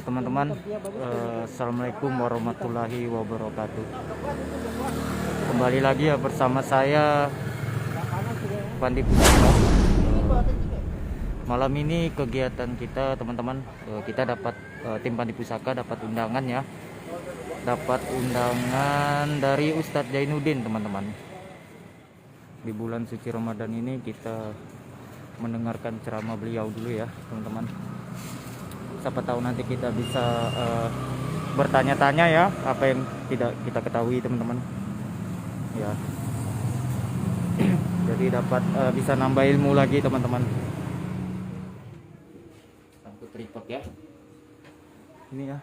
Teman-teman, Assalamualaikum warahmatullahi wabarakatuh. Kembali lagi ya bersama saya Pandi Pusaka. Malam ini kegiatan kita teman-teman, kita dapat tim Pandi Pusaka dapat undangan ya. Dapat undangan dari Ustadz Zainuddin teman-teman. Di bulan suci Ramadan ini kita mendengarkan ceramah beliau dulu ya teman-teman. Siapa tahu nanti kita bisa bertanya-tanya ya apa yang tidak kita ketahui teman-teman ya. Jadi dapat bisa nambah ilmu lagi teman-teman. Sangkut tripod ya ini ya.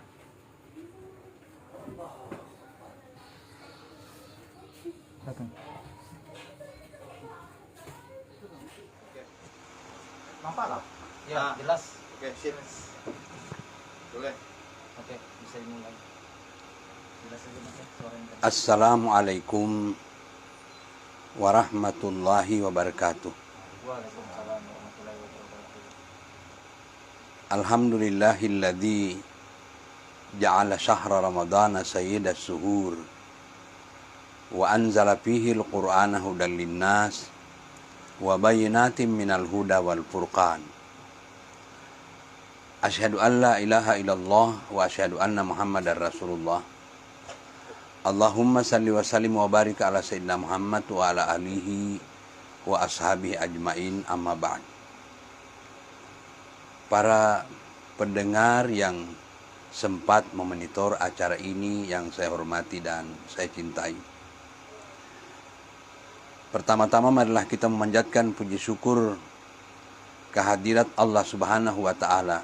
Nampak lah? Ya, jelas. Oke, sini. Boleh. Oke, bisa dimulai. Jelas aja Mas ya, suaranya. Assalamualaikum warahmatullahi wabarakatuh. Waalaikumsalam warahmatullahi wabarakatuh. Alhamdulillahilladzi ja'ala syahra ramadana sayyidas suhur wa anzala fihi al-Qur'ana hudan linnas wa bayyinatin minal huda wal furqan. Asyhadu an la ilaha illallah wa asyhadu anna Muhammadar Rasulullah. Allahumma salli wa sallim wa barik ala sayyidina Muhammad wa ala alihi wa ashabihi ajmain, amma ba'd. Para pendengar yang sempat memonitor acara ini yang saya hormati dan saya cintai. Pertama-tama marilah kita memanjatkan puji syukur kehadirat Allah Subhanahu wa taala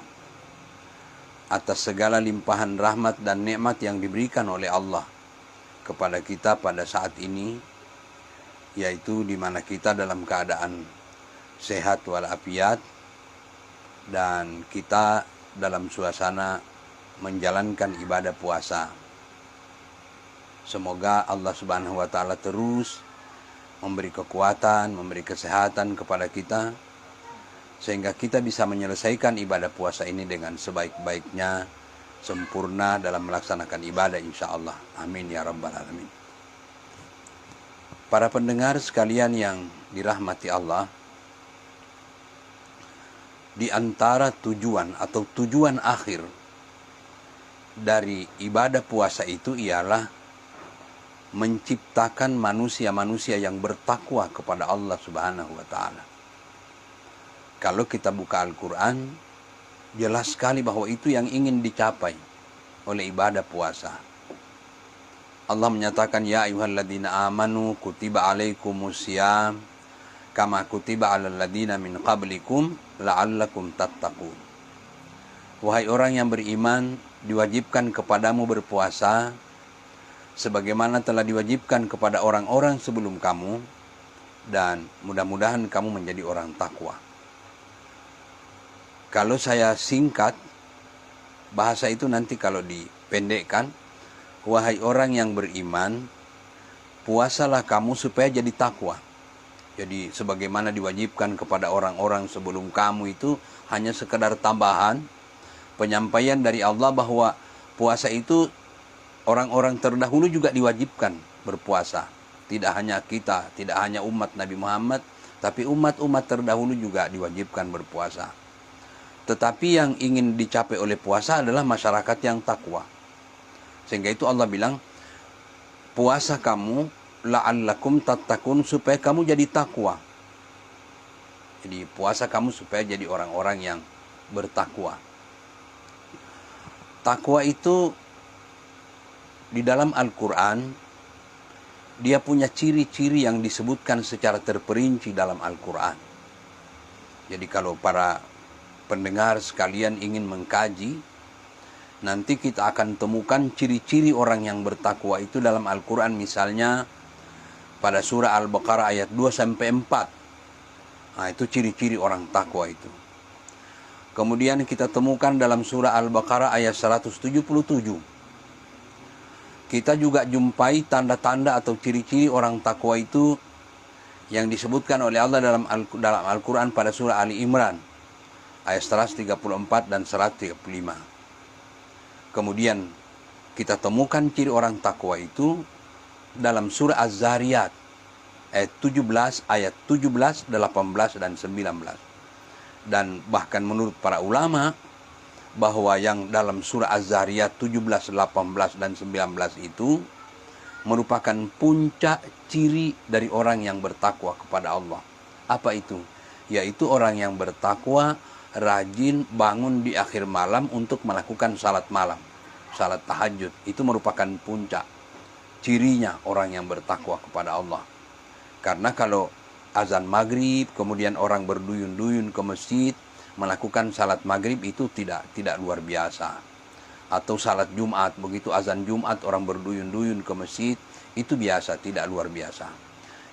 atas segala limpahan rahmat dan nikmat yang diberikan oleh Allah kepada kita pada saat ini, yaitu di mana kita dalam keadaan sehat walafiat dan kita dalam suasana menjalankan ibadah puasa. Semoga Allah Subhanahu wa taala terus memberi kekuatan, memberi kesehatan kepada kita sehingga kita bisa menyelesaikan ibadah puasa ini dengan sebaik-baiknya, sempurna dalam melaksanakan ibadah insya Allah. Amin ya rabbal alamin. Para pendengar sekalian yang dirahmati Allah, di antara tujuan atau tujuan akhir dari ibadah puasa itu ialah menciptakan manusia-manusia yang bertakwa kepada Allah Subhanahu wa taala. Kalau kita buka Al-Quran, jelas sekali bahwa itu yang ingin dicapai oleh ibadah puasa. Allah menyatakan, ya ayyuhalladzina amanu kutiba alaikumusiyam kama kutiba alal ladzina min qablikum la'allakum tattaqun. Wahai orang yang beriman, diwajibkan kepadamu berpuasa sebagaimana telah diwajibkan kepada orang-orang sebelum kamu, dan mudah-mudahan kamu menjadi orang takwa. Kalau saya singkat, bahasa itu nanti kalau dipendekkan, wahai orang yang beriman, puasalah kamu supaya jadi takwa. Jadi sebagaimana diwajibkan kepada orang-orang sebelum kamu itu hanya sekedar tambahan, penyampaian dari Allah bahwa puasa itu orang-orang terdahulu juga diwajibkan berpuasa. Tidak hanya kita, tidak hanya umat Nabi Muhammad, tapi umat-umat terdahulu juga diwajibkan berpuasa. Tetapi yang ingin dicapai oleh puasa adalah masyarakat yang takwa. Sehingga itu Allah bilang, puasa kamu la'allakum tattaqun, supaya kamu jadi takwa. Jadi puasa kamu supaya jadi orang-orang yang bertakwa. Takwa itu di dalam Al-Quran, dia punya ciri-ciri yang disebutkan secara terperinci dalam Al-Quran. Jadi kalau para pendengar sekalian ingin mengkaji, nanti kita akan temukan ciri-ciri orang yang bertakwa itu dalam Al-Quran. Misalnya pada surah Al-Baqarah ayat 2-4. Nah, itu ciri-ciri orang takwa itu. Kemudian kita temukan dalam surah Al-Baqarah ayat 177. Kita juga jumpai tanda-tanda atau ciri-ciri orang takwa itu yang disebutkan oleh Allah dalam Al-Quran pada surah Ali Imran ayat 134 dan 135. Kemudian kita temukan ciri orang takwa itu dalam surah Az-Zariyat ayat 17, 18, dan 19. Dan bahkan menurut para ulama bahwa yang dalam surah Az-Zariyat 17, 18, dan 19 itu merupakan puncak ciri dari orang yang bertakwa kepada Allah. Apa itu? Yaitu orang yang bertakwa rajin bangun di akhir malam untuk melakukan salat malam, salat tahajud. Itu merupakan puncak cirinya orang yang bertakwa kepada Allah. Karena kalau azan maghrib, kemudian orang berduyun-duyun ke masjid melakukan salat maghrib, itu tidak luar biasa. Atau salat Jumat, begitu azan Jumat orang berduyun-duyun ke masjid, itu biasa, tidak luar biasa.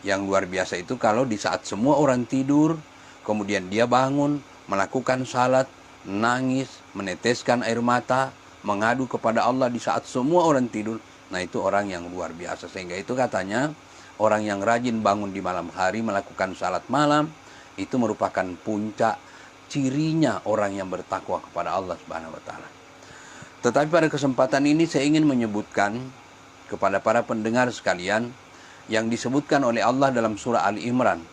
Yang luar biasa itu kalau di saat semua orang tidur, kemudian dia bangun, melakukan salat, nangis, meneteskan air mata, mengadu kepada Allah di saat semua orang tidur. Nah, itu orang yang luar biasa. Sehingga itu katanya, orang yang rajin bangun di malam hari melakukan salat malam, itu merupakan puncak cirinya orang yang bertakwa kepada Allah Subhanahu wa taala. Tetapi pada kesempatan ini saya ingin menyebutkan kepada para pendengar sekalian yang disebutkan oleh Allah dalam surah Ali Imran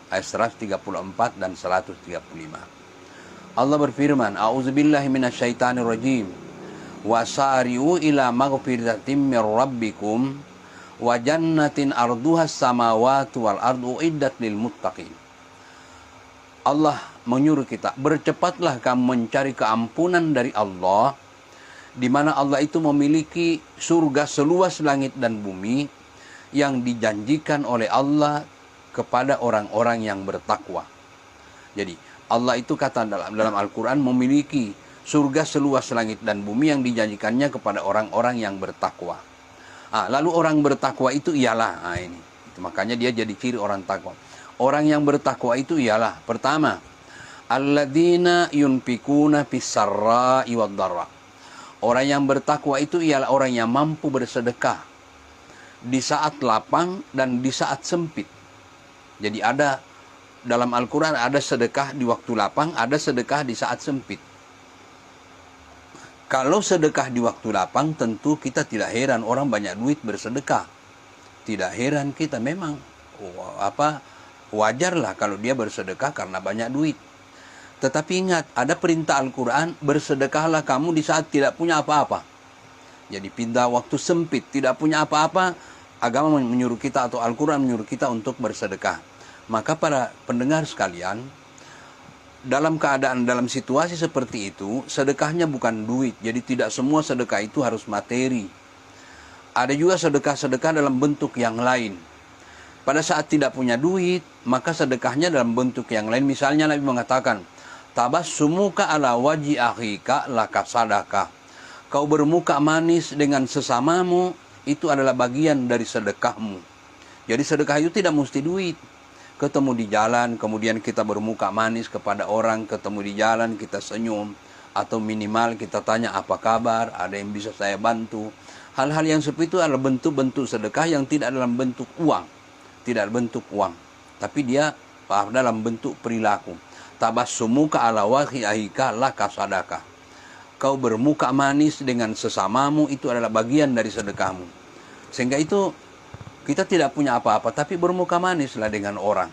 ayat 134 dan 135. Allah berfirman, "A'udzubillahi minasyaitonirrajim. Wasari'u ila maghfiratin mir rabbikum wa jannatin arduhas samawati wal ardu uiddat lil muttaqin." Allah menyuruh kita, bercepatlah kamu mencari keampunan dari Allah, di mana Allah itu memiliki surga seluas langit dan bumi yang dijanjikan oleh Allah kepada orang-orang yang bertakwa. Jadi Allah itu kata dalam Al-Quran memiliki surga seluas langit dan bumi yang dijanjikannya kepada orang-orang yang bertakwa. Lalu orang bertakwa itu ialah, ini. Makanya dia jadi ciri orang takwa. Orang yang bertakwa itu ialah, pertama, alladzina yunfikuna fis-sarra'i wad-dharra. Orang yang bertakwa itu ialah orang yang mampu bersedekah di saat lapang dan di saat sempit. Jadi ada dalam Al-Quran ada sedekah di waktu lapang, ada sedekah di saat sempit. Kalau sedekah di waktu lapang, tentu kita tidak heran orang banyak duit bersedekah. Tidak heran kita, memang wajarlah kalau dia bersedekah karena banyak duit. Tetapi ingat, ada perintah Al-Quran, bersedekahlah kamu di saat tidak punya apa-apa. Jadi pindah waktu sempit, tidak punya apa-apa, agama menyuruh kita atau Al-Quran menyuruh kita untuk bersedekah. Maka para pendengar sekalian, dalam keadaan, dalam situasi seperti itu, sedekahnya bukan duit. Jadi tidak semua sedekah itu harus materi. Ada juga sedekah-sedekah dalam bentuk yang lain. Pada saat tidak punya duit, maka sedekahnya dalam bentuk yang lain. Misalnya Nabi mengatakan, tabassumuka ala waji akhika laka sadaqah. Kau bermuka manis dengan sesamamu, itu adalah bagian dari sedekahmu. Jadi sedekah itu tidak mesti duit. Ketemu di jalan, kemudian kita bermuka manis kepada orang, ketemu di jalan, kita senyum. Atau minimal kita tanya apa kabar, ada yang bisa saya bantu. Hal-hal yang seperti itu adalah bentuk-bentuk sedekah yang tidak dalam bentuk uang. Tidak bentuk uang. Tapi dia dalam bentuk perilaku. Tabassumuka ala wajhi ahika laka sadaqah. Kau bermuka manis dengan sesamamu, itu adalah bagian dari sedekahmu. Sehingga itu kita tidak punya apa-apa, tapi bermuka manislah dengan orang.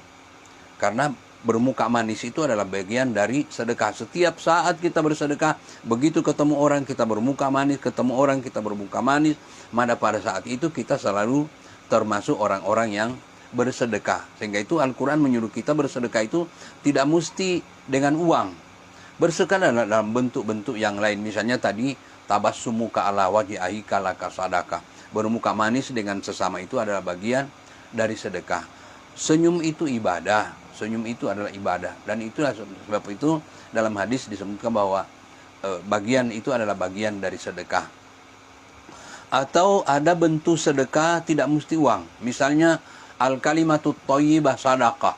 Karena bermuka manis itu adalah bagian dari sedekah. Setiap saat kita bersedekah, begitu ketemu orang kita bermuka manis, ketemu orang kita bermuka manis. Maka pada saat itu kita selalu termasuk orang-orang yang bersedekah. Sehingga itu Al-Quran menyuruh kita bersedekah itu tidak mesti dengan uang. Bersedekah dalam bentuk-bentuk yang lain. Misalnya tadi, tabassumuka ala wajhi ahika laka sadaqah. Bermuka manis dengan sesama itu adalah bagian dari sedekah. Senyum itu ibadah. Senyum itu adalah ibadah. Dan itulah sebab itu dalam hadis disebutkan bahwa bagian itu adalah bagian dari sedekah. Atau ada bentuk sedekah tidak mesti uang. Misalnya, al-kalimatut thayyibah sadaqah.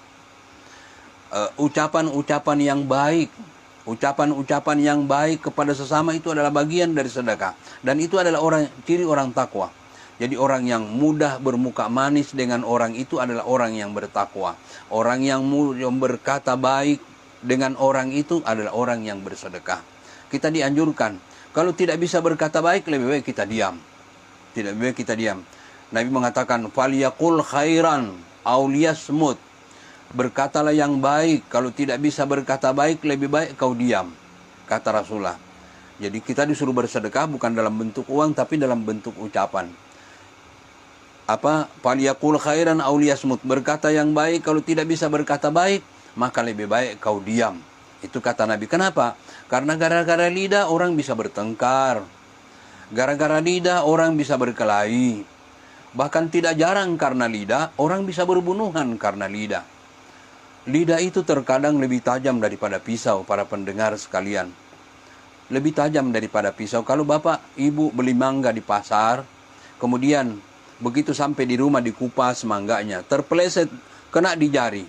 Ucapan-ucapan yang baik. Ucapan-ucapan yang baik kepada sesama itu adalah bagian dari sedekah. Dan itu adalah ciri orang takwa. Jadi orang yang mudah bermuka manis dengan orang itu adalah orang yang bertakwa. Orang yang berkata baik dengan orang itu adalah orang yang bersedekah. Kita dianjurkan Kalau tidak bisa berkata baik, lebih baik kita diam. Tidak lebih baik kita diam. Nabi mengatakan, "Falyaqul khairan aw liyasmut." Berkatalah yang baik. Kalau tidak bisa berkata baik, lebih baik kau diam, kata Rasulullah. Jadi kita disuruh bersedekah bukan dalam bentuk uang, tapi dalam bentuk ucapan. Falyaqul khairan aw liyasmut. Berkata yang baik. Kalau tidak bisa berkata baik, maka lebih baik kau diam. Itu kata Nabi. Kenapa? Karena gara-gara lidah orang bisa bertengkar. Gara-gara lidah orang bisa berkelahi. Bahkan tidak jarang karena lidah orang bisa berbunuhan karena lidah. Lidah itu terkadang lebih tajam daripada pisau, para pendengar sekalian. Lebih tajam daripada pisau. Kalau bapak ibu beli mangga di pasar, kemudian begitu sampai di rumah dikupas mangganya, terpeleset, kena di jari,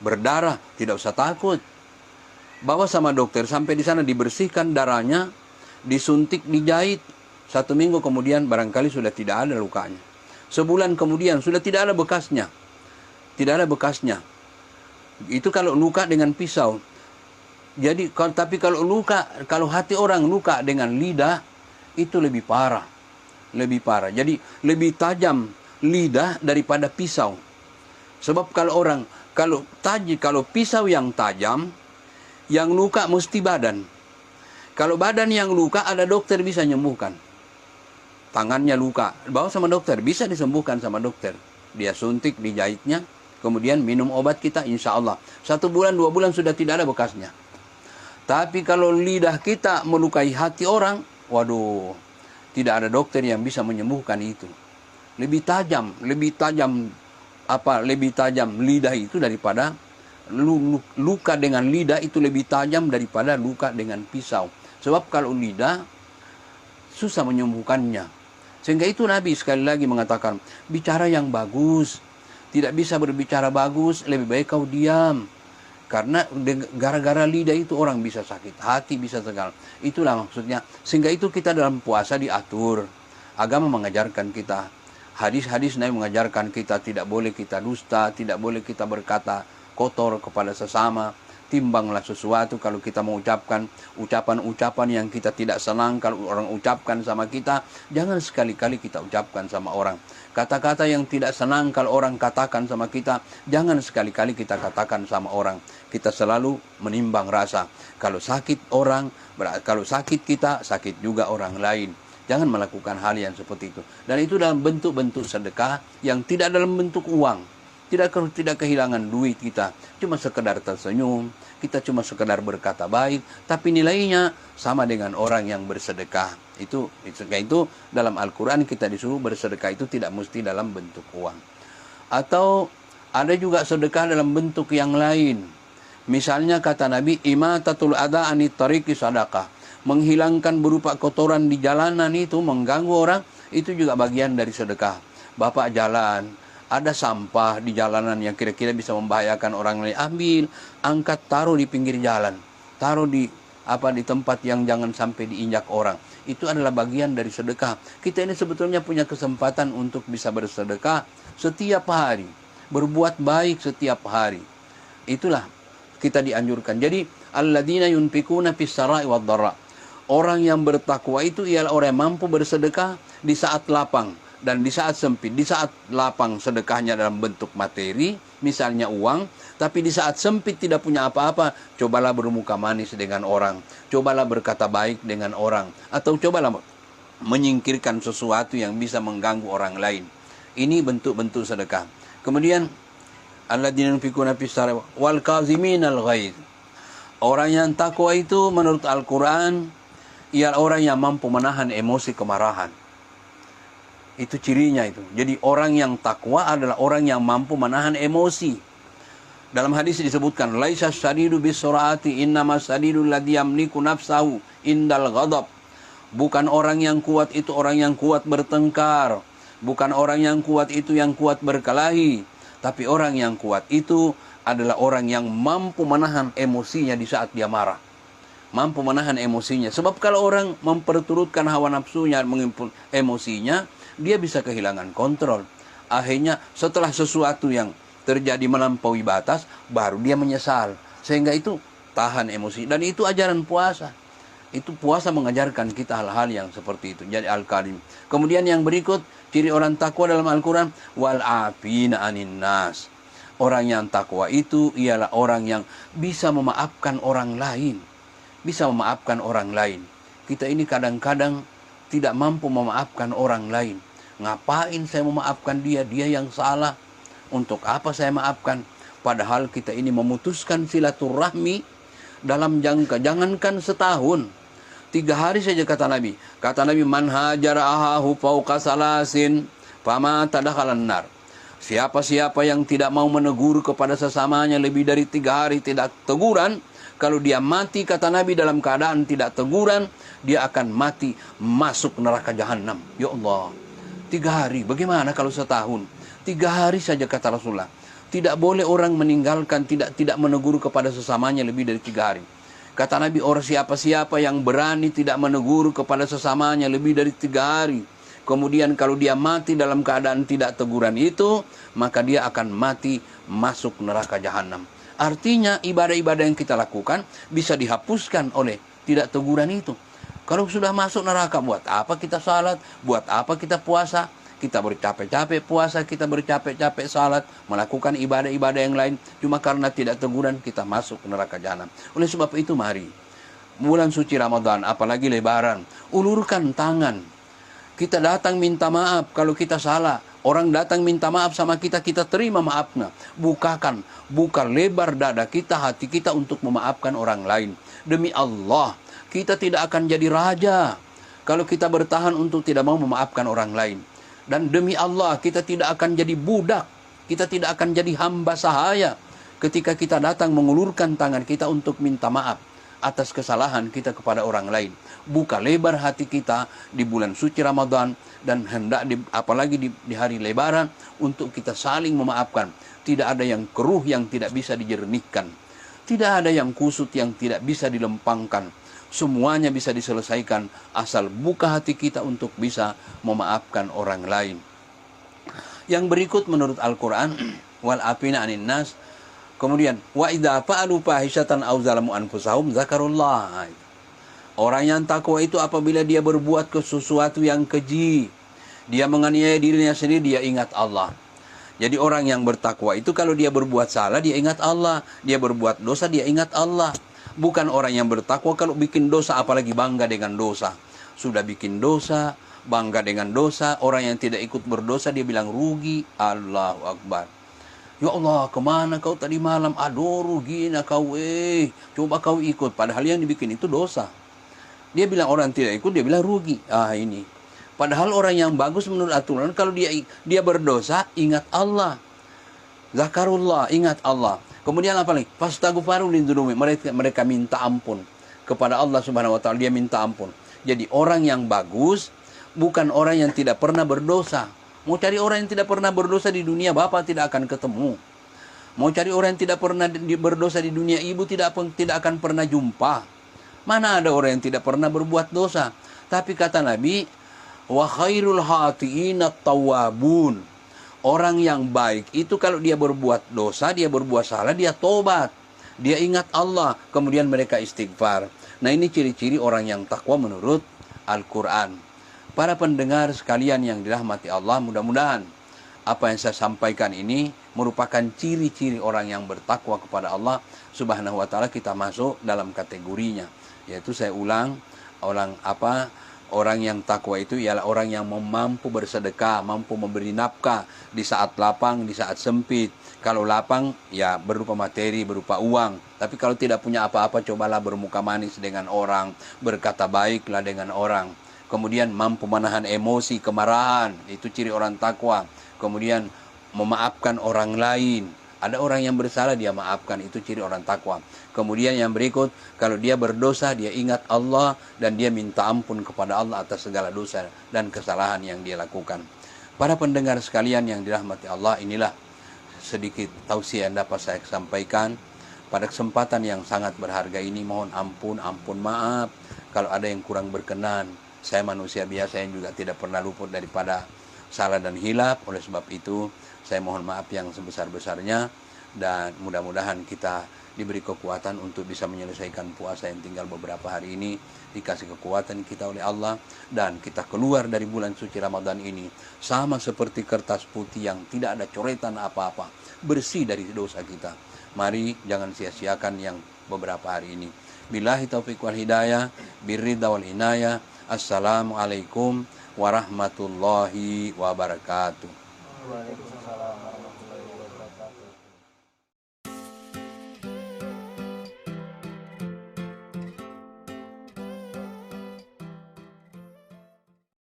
berdarah, tidak usah takut. Bawa sama dokter, sampai di sana dibersihkan darahnya, disuntik, dijahit. 1 minggu kemudian barangkali sudah tidak ada lukanya. Sebulan kemudian sudah tidak ada bekasnya. Tidak ada bekasnya. Itu kalau luka dengan pisau. Jadi, tapi kalau hati orang luka dengan lidah, itu lebih parah. Lebih parah. Jadi, lebih tajam lidah daripada pisau. Sebab kalau pisau yang tajam, yang luka mesti badan. Kalau badan yang luka, ada dokter bisa nyembuhkan. Tangannya luka, bawa sama dokter, bisa disembuhkan sama dokter. Dia suntik, dijahitnya, kemudian minum obat kita, insya Allah. 1 bulan, 2 bulan sudah tidak ada bekasnya. Tapi kalau lidah kita melukai hati orang, waduh, tidak ada dokter yang bisa menyembuhkan itu. Lebih tajam lidah itu daripada luka dengan lidah itu lebih tajam daripada luka dengan pisau. Sebab kalau lidah susah menyembuhkannya. Sehingga itu Nabi sekali lagi mengatakan, bicara yang bagus. Tidak bisa berbicara bagus, lebih baik kau diam. Karena gara-gara lidah itu orang bisa sakit, hati bisa tegal. Itulah maksudnya. Sehingga itu kita dalam puasa diatur. Agama mengajarkan kita. Hadis-hadis Nabi mengajarkan kita tidak boleh kita dusta, tidak boleh kita berkata kotor kepada sesama. Timbanglah sesuatu kalau kita mengucapkan ucapan-ucapan yang kita tidak senang kalau orang ucapkan sama kita, jangan sekali-kali kita ucapkan sama orang. Kata-kata yang tidak senang kalau orang katakan sama kita, jangan sekali-kali kita katakan sama orang. Kita selalu menimbang rasa. Kalau sakit orang, kalau sakit kita, sakit juga orang lain. Jangan melakukan hal yang seperti itu. Dan itu dalam bentuk-bentuk sedekah yang tidak dalam bentuk uang. Tidak kehilangan duit kita, cuma sekedar tersenyum, kita cuma sekedar berkata baik, tapi nilainya sama dengan orang yang bersedekah. Itu dalam Al-Quran kita disuruh bersedekah itu tidak mesti dalam bentuk uang. Atau ada juga sedekah dalam bentuk yang lain. Misalnya kata Nabi, imatatul adha anit tariqi sadaqah. Menghilangkan berupa kotoran di jalanan itu, mengganggu orang, itu juga bagian dari sedekah. Bapak jalan, ada sampah di jalanan yang kira-kira bisa membahayakan orang lain, ambil, angkat, taruh di pinggir jalan, taruh di tempat yang jangan sampai diinjak orang. Itu adalah bagian dari sedekah. Kita ini sebetulnya punya kesempatan untuk bisa bersedekah setiap hari, berbuat baik setiap hari. Itulah kita dianjurkan. Jadi alladzina yunfikuna fis sarai wad dharra. Orang yang bertakwa itu ialah orang yang mampu bersedekah di saat lapang dan di saat sempit. Di saat lapang sedekahnya dalam bentuk materi, misalnya uang, tapi di saat sempit tidak punya apa-apa, cobalah bermuka manis dengan orang, cobalah berkata baik dengan orang, atau cobalah menyingkirkan sesuatu yang bisa mengganggu orang lain. Ini bentuk-bentuk sedekah. Kemudian alladzina yunfikuna fis sarai wal kaziminal ghaiz. Orang yang takwa itu menurut Al-Quran ialah orang yang mampu menahan emosi kemarahan. Itu cirinya itu. Jadi orang yang takwa adalah orang yang mampu menahan emosi. Dalam hadis disebutkan, laisa syadidu bisurati innama syadidul ladzi yamliku nafsahu indal ghadab. Bukan orang yang kuat itu orang yang kuat bertengkar. Bukan orang yang kuat itu yang kuat berkelahi. Tapi orang yang kuat itu adalah orang yang mampu menahan emosinya di saat dia marah. Mampu menahan emosinya. Sebab kalau orang memperturutkan hawa nafsunya, mengimpun emosinya, dia bisa kehilangan kontrol. Akhirnya setelah sesuatu yang terjadi melampaui batas, baru dia menyesal. Sehingga itu tahan emosi. Dan itu ajaran puasa. Itu puasa mengajarkan kita hal-hal yang seperti itu. Jadi al-karim. Kemudian yang berikut, ciri orang takwa dalam Al-Quran, wal afina anin nas. Orang yang takwa itu ialah orang yang bisa memaafkan orang lain. Bisa memaafkan orang lain. Kita ini kadang-kadang tidak mampu memaafkan orang lain. Ngapain saya memaafkan dia? Dia yang salah. Untuk apa saya maafkan? Padahal kita ini memutuskan silaturahmi dalam jangka, jangankan setahun, 3 hari saja kata Nabi. Kata Nabi, man hajara ahahu fauqa salasin fama tadakhalan nar. Siapa-siapa yang tidak mau menegur kepada sesamanya lebih dari 3 hari tidak teguran, kalau dia mati, kata Nabi, dalam keadaan tidak teguran, dia akan mati masuk neraka jahanam. Ya Allah, 3 hari, bagaimana kalau setahun? 3 hari saja kata Rasulullah. Tidak boleh orang meninggalkan, tidak menegur kepada sesamanya lebih dari 3 hari. Kata Nabi, orang siapa-siapa yang berani tidak menegur kepada sesamanya lebih dari 3 hari, kemudian kalau dia mati dalam keadaan tidak teguran itu, maka dia akan mati masuk neraka jahanam. Artinya ibadah-ibadah yang kita lakukan bisa dihapuskan oleh tidak teguran itu. Kalau sudah masuk neraka, buat apa kita salat? Buat apa kita puasa? Kita bercapek-capek puasa, kita bercapek-capek salat, melakukan ibadah-ibadah yang lain, cuma karena tidak teguran kita masuk ke neraka jahanam. Oleh sebab itu mari, bulan suci Ramadan, apalagi lebaran, ulurkan tangan. Kita datang minta maaf kalau kita salah. Orang datang minta maaf sama kita, kita terima maafnya. Buka lebar dada kita, hati kita untuk memaafkan orang lain. Demi Allah, kita tidak akan jadi raja kalau kita bertahan untuk tidak mau memaafkan orang lain. Dan demi Allah, kita tidak akan jadi budak. Kita tidak akan jadi hamba sahaya ketika kita datang mengulurkan tangan kita untuk minta maaf atas kesalahan kita kepada orang lain. Buka lebar hati kita di bulan suci Ramadan dan apalagi di hari lebaran untuk kita saling memaafkan. Tidak ada yang keruh yang tidak bisa dijernihkan. Tidak ada yang kusut yang tidak bisa dilempangkan. Semuanya bisa diselesaikan asal buka hati kita untuk bisa memaafkan orang lain. Yang berikut menurut Al-Quran, wal afina anin nas. Kemudian, wa idza fa'alu fahishatan aw zalamu anfusahum zakarullah. Orang yang takwa itu apabila dia berbuat sesuatu yang keji, dia menganiaya dirinya sendiri, dia ingat Allah. Jadi orang yang bertakwa itu kalau dia berbuat salah, dia ingat Allah. Dia berbuat dosa, dia ingat Allah. Bukan orang yang bertakwa kalau bikin dosa apalagi bangga dengan dosa. Sudah bikin dosa, bangga dengan dosa. Orang yang tidak ikut berdosa dia bilang rugi. Allahu Akbar. Ya Allah, kemana kau tadi malam? Aduh, ruginya kau. Coba kau ikut. Padahal yang dibikin itu dosa. Dia bilang orang tidak ikut, dia bilang rugi. Ini. Padahal orang yang bagus menurut aturan, kalau dia berdosa, ingat Allah. Zakarullah, ingat Allah. Kemudian apa lagi? Fastaghfiru lidzunubi. Mereka minta ampun kepada Allah Subhanahu wa taala, dia minta ampun. Jadi orang yang bagus bukan orang yang tidak pernah berdosa. Mau cari orang yang tidak pernah berdosa di dunia, bapak tidak akan ketemu. Mau cari orang yang tidak pernah berdosa di dunia, ibu tidak akan pernah jumpa. Mana ada orang yang tidak pernah berbuat dosa? Tapi kata Nabi, wa khairul hatiina tawwabun. Orang yang baik itu kalau dia berbuat dosa, dia berbuat salah, dia tobat. Dia ingat Allah, kemudian mereka istighfar. Nah, ini ciri-ciri orang yang takwa menurut Al-Quran. Para pendengar sekalian yang dirahmati Allah, mudah-mudahan apa yang saya sampaikan ini merupakan ciri-ciri orang yang bertakwa kepada Allah Subhanahu wa taala. Kita masuk dalam kategorinya, yaitu saya ulang, orang yang takwa itu ialah orang yang mampu bersedekah, mampu memberi nafkah di saat lapang, di saat sempit. Kalau lapang, ya berupa materi, berupa uang. Tapi kalau tidak punya apa-apa, cobalah bermuka manis dengan orang, berkata baiklah dengan orang. Kemudian mampu menahan emosi, kemarahan, itu ciri orang takwa. Kemudian memaafkan orang lain. Ada orang yang bersalah, dia maafkan, itu ciri orang takwa. Kemudian yang berikut, kalau dia berdosa, dia ingat Allah dan dia minta ampun kepada Allah atas segala dosa dan kesalahan yang dia lakukan. Para pendengar sekalian yang dirahmati Allah, inilah sedikit tausiah yang dapat saya sampaikan. Pada kesempatan yang sangat berharga ini, mohon ampun maaf kalau ada yang kurang berkenan. Saya manusia biasa yang juga tidak pernah luput daripada salah dan hilaf. Oleh sebab itu, saya mohon maaf yang sebesar-besarnya dan mudah-mudahan kita diberi kekuatan untuk bisa menyelesaikan puasa yang tinggal beberapa hari ini, dikasih kekuatan kita oleh Allah, dan kita keluar dari bulan suci Ramadan ini sama seperti kertas putih yang tidak ada coretan apa-apa, bersih dari dosa kita. Mari jangan sia-siakan yang beberapa hari ini. Billahi taufiq wal hidayah, birridha wal inayah. Assalamualaikum warahmatullahi wabarakatuh. Waalaikumsalam.